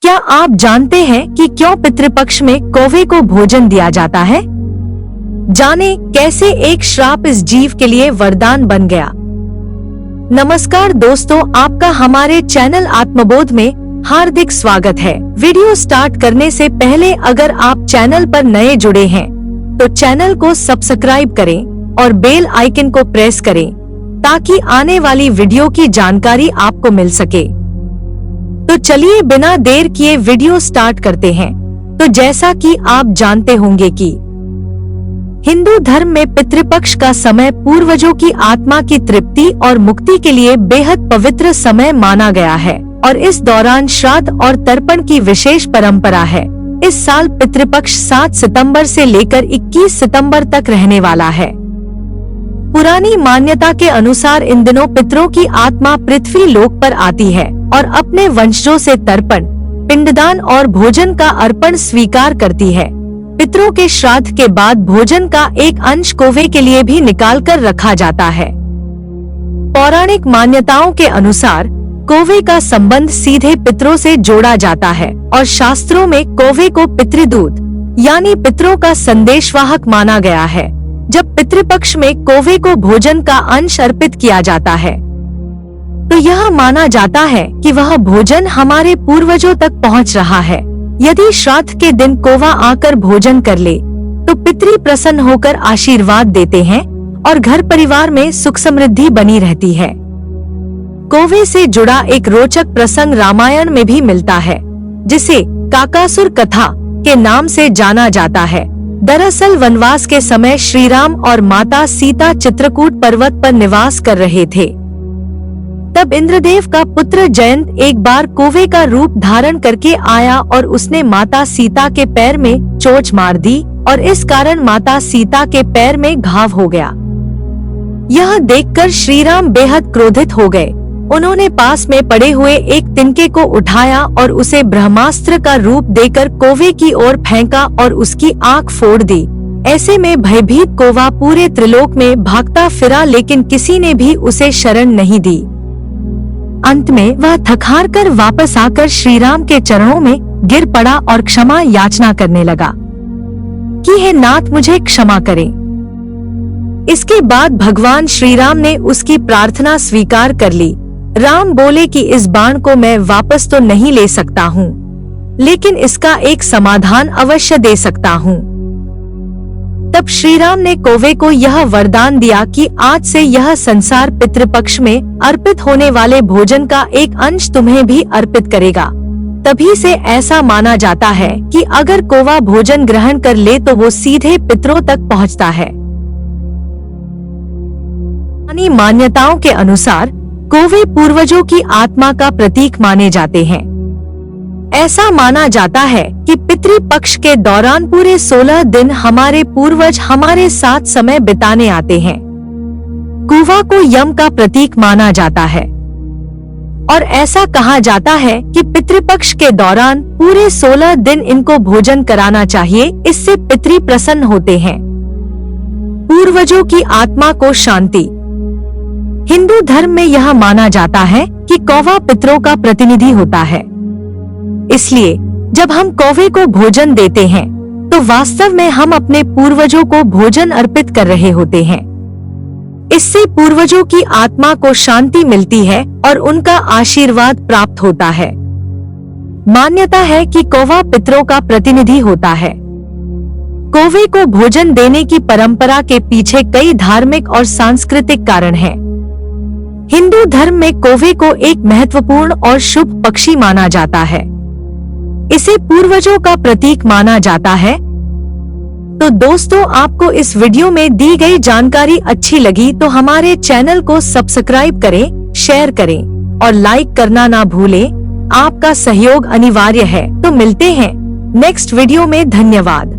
क्या आप जानते हैं कि क्यों पितृपक्ष में कौवे को भोजन दिया जाता है? जाने कैसे एक श्राप इस जीव के लिए वरदान बन गया। नमस्कार दोस्तों, आपका हमारे चैनल आत्मबोध में हार्दिक स्वागत है। वीडियो स्टार्ट करने से पहले अगर आप चैनल पर नए जुड़े हैं तो चैनल को सब्सक्राइब करें और बेल आइकन को प्रेस करें ताकि आने वाली वीडियो की जानकारी आपको मिल सके। तो चलिए बिना देर किए वीडियो स्टार्ट करते हैं। तो जैसा कि आप जानते होंगे कि हिंदू धर्म में पितृपक्ष का समय पूर्वजों की आत्मा की तृप्ति और मुक्ति के लिए बेहद पवित्र समय माना गया है और इस दौरान श्राद्ध और तर्पण की विशेष परंपरा है। इस साल पितृपक्ष 7 सितंबर से लेकर 21 सितंबर तक रहने वाला है। पुरानी मान्यता के अनुसार इन दिनों पितरों की आत्मा पृथ्वी लोक पर आती है और अपने वंशजों से तर्पण, पिंडदान और भोजन का अर्पण स्वीकार करती है। पितरों के श्राद्ध के बाद भोजन का एक अंश कौवे के लिए भी निकाल कर रखा जाता है। पौराणिक मान्यताओं के अनुसार कौवे का संबंध सीधे पितरों से जोड़ा जाता है और शास्त्रों में कौवे को पितृदूत यानी पितरों का संदेशवाहक माना गया है। जब पितृपक्ष में कौवे को भोजन का अंश अर्पित किया जाता है तो यह माना जाता है कि वह भोजन हमारे पूर्वजों तक पहुंच रहा है। यदि श्राद्ध के दिन कौवा आकर भोजन कर ले तो पितृ प्रसन्न होकर आशीर्वाद देते हैं और घर परिवार में सुख समृद्धि बनी रहती है। कौवे से जुड़ा एक रोचक प्रसंग रामायण में भी मिलता है, जिसे काकासुर कथा के नाम से जाना जाता है। दरअसल वनवास के समय श्री राम और माता सीता चित्रकूट पर्वत पर निवास कर रहे थे। तब इंद्रदेव का पुत्र जयंत एक बार कौवे का रूप धारण करके आया और उसने माता सीता के पैर में चोट मार दी और इस कारण माता सीता के पैर में घाव हो गया। यह देखकर श्री राम बेहद क्रोधित हो गए। उन्होंने पास में पड़े हुए एक तिनके को उठाया और उसे ब्रह्मास्त्र का रूप देकर कौवे की ओर फेंका और उसकी आंख फोड़ दी। ऐसे में भयभीत कौवा पूरे त्रिलोक में भागता फिरा, लेकिन किसी ने भी उसे शरण नहीं दी। अंत में वह थक-हार कर वापस आकर श्री राम के चरणों में गिर पड़ा और क्षमा याचना करने लगा कि हे नाथ, मुझे क्षमा करें। इसके बाद भगवान श्री राम ने उसकी प्रार्थना स्वीकार कर ली। राम बोले कि इस बाण को मैं वापस तो नहीं ले सकता हूँ, लेकिन इसका एक समाधान अवश्य दे सकता हूँ। तब श्री राम ने कौवे को यह वरदान दिया कि आज से यह संसार पितृपक्ष में अर्पित होने वाले भोजन का एक अंश तुम्हें भी अर्पित करेगा। तभी से ऐसा माना जाता है कि अगर कौवा भोजन ग्रहण कर ले तो वो सीधे पितरों तक पहुँचता है। मान्यताओं के अनुसार कौवे पूर्वजों की आत्मा का प्रतीक माने जाते हैं। ऐसा माना जाता है कि पितृपक्ष के दौरान पूरे 16 दिन हमारे पूर्वज हमारे साथ समय बिताने आते हैं। कौवा को यम का प्रतीक माना जाता है और ऐसा कहा जाता है कि पितृपक्ष के दौरान पूरे 16 दिन इनको भोजन कराना चाहिए। इससे पितृ प्रसन्न होते हैं। पूर्वजों की आत्मा को शांति। हिंदू धर्म में यह माना जाता है कि कौवा पितरों का प्रतिनिधि होता है। इसलिए जब हम कौवे को भोजन देते हैं तो वास्तव में हम अपने पूर्वजों को भोजन अर्पित कर रहे होते हैं। इससे पूर्वजों की आत्मा को शांति मिलती है और उनका आशीर्वाद प्राप्त होता है। मान्यता है कि कौवा पितरों का प्रतिनिधि होता है। कौवे को भोजन देने की परंपरा के पीछे कई धार्मिक और सांस्कृतिक कारण हैं। हिंदू धर्म में कौवे को एक महत्वपूर्ण और शुभ पक्षी माना जाता है। इसे पूर्वजों का प्रतीक माना जाता है। तो दोस्तों, आपको इस वीडियो में दी गई जानकारी अच्छी लगी तो हमारे चैनल को सब्सक्राइब करें, शेयर करें और लाइक करना ना भूलें। आपका सहयोग अनिवार्य है। तो मिलते हैं नेक्स्ट वीडियो में। धन्यवाद।